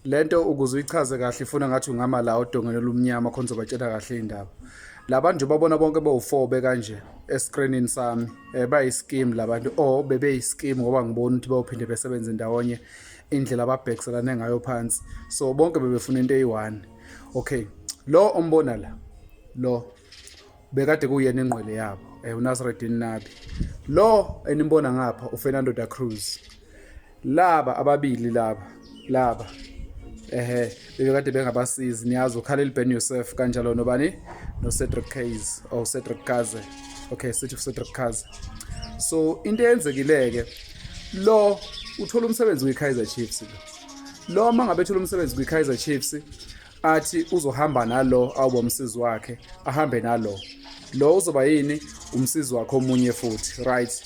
lento ukuze uyichaze kahle ifuna ngathi ungama la odongeni lumnyama khona uzobatshela kahle indaba. Labantu nje babona bonke bewu4 bekanje escreenini sami bayi-scheme labantu bebeyi-scheme ngoba ngibona ukuthi bayophinde besebenze ndawonye indlela ababhekiselane ngayo phansi. So bonke bebefuna into eyi-1. Okay, lo ombona la lo bekade kuyena ingqwele yabo uNasreddin Nabi. Lo enimbona ngapha uFernando da Cruz. Laba ababili laba bebekade bengabasizi niyazi uKhalil Ben Yosef kanjalo nobani noCedric Kaze or Cedric Kaze. Okay, sithi Cedric Kaze. So into eyenzekileke lo uthola umsebenzi kwiKaizer Chiefs lo mangabe ethola umsebenzi kwiKaizer Chiefs athi uzohamba nalo awubomsizi wakhe ahambe nalo lo uzoba yini umsizi wakhe omunye futhi, right?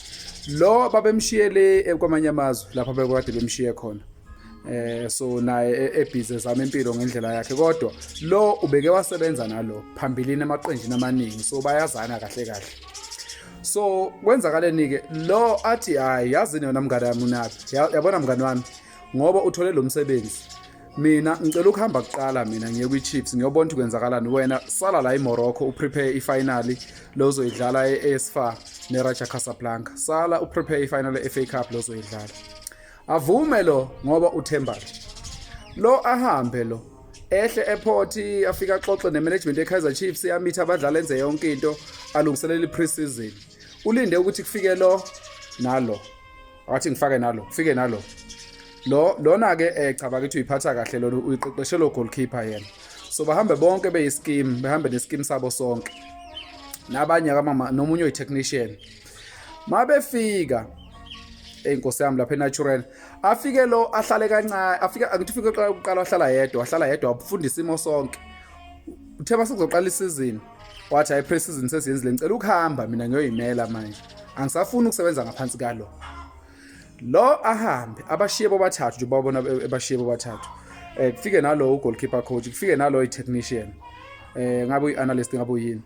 Lo babemshiyele kwamanye amazwe lapha bekade bemshiye khona. So naye ebhizi zama impilo ngendlela yakhe kodwa lo ubeke wasebenza nalo phambilini emaqenjini amaningi so bayazana kahle. So kwenzakaleni ke lo athi hayi yazini yona mngane wami uNabi yabona mngane wami ngoba uthole lo msebenzi mina ngicela ukuhamba kuqala mina ngiye kwiChiefs ngiyobona ukuthi kwenzakalani wena sala la eMorocco uprepare ifinali lozoyidlala eSFA neRaja Casablanca sala uprepare ifinal eFA Cup lozoyidlala avume lo ngoba uthemba lo ahambe lo ehle airport afika xoxe nemanagement eKaizer Chiefs yamitha abadlali enze yonke into alungiselela ipreseason ulinde ukuthi kufike lo nalo athi ngifake nalo kufike nalo lona ke cha bakithi uyiphatha kahle lo uyiqeqeshelo goalkeeper yena so bahambe bonke beyischeme behambe nescheme sabo sonke nabanye kamama nomunye oyitechnician mabefika inkosi yami lapha eNatural afike lo ahlale kancane afika angithi ufike uqala wahlala yedwa wafundisa imo sonke uthe basuzoqala isizini wathi hayi pre-season sesiyenzile ngicela ukuhamba mina ngiyoyimela manje angisafuni ukusebenza ngaphansi kalo lo ahambe abashiye bobathathu nje babona abashiye bobathathu kufike nalo goalkeeper coach kufike nalo i-technician ngabe uyi-analyst ngabe uyini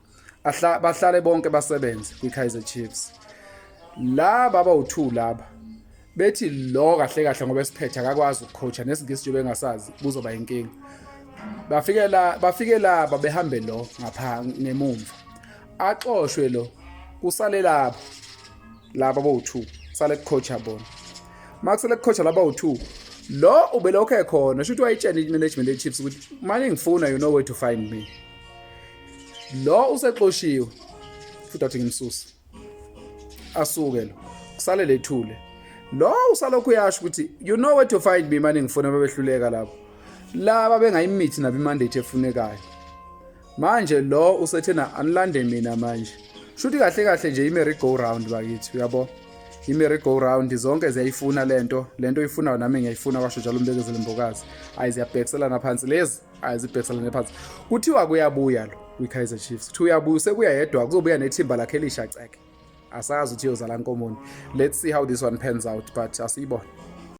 bahlale bonke basebenze kwiKaizer Chiefs laba abawu2 laba bethi lo kahle ngoba esiphethe akakwazi ukucoacha nesingisi nje bengasazi kuzoba inkinga bafike laba behambe lo ngapha ngemumva axoshwe lo kusale laba abawu2 sale coacha bona makusele coacha laba abawu2 lo ubelokho ekhona shuthi wayitshela imanagement yeChiefs ukuthi manje ngifuna you know where to find me lo usexoshiwe futhi athi ngimsusa asuke lo kusale lethule lo usalokhu uyasho ukuthi you know where to find me manje ngifuna bebehluleka lapho laba bengayimithi nabe mandate efunekayo manje lo usethena anilande mina manje shuthi kahle nje imerry go round bakithi uyabo imerry go round zonke ziyayifuna lento oyifuna nami ngiyayifuna kwasho njalo umbekezele imbokazi ayiziyabhekiselana phansi lezi ayizibhekiselana phansi kuthiwa kuyabuya lo kwiKaizer Chiefs kuthiwa uyabuya sekuya yedwa kuzobuya nethimba lakhe elisha ceke asazi ukuthi yozala nkomoni let's see how this one pans out but asiyibona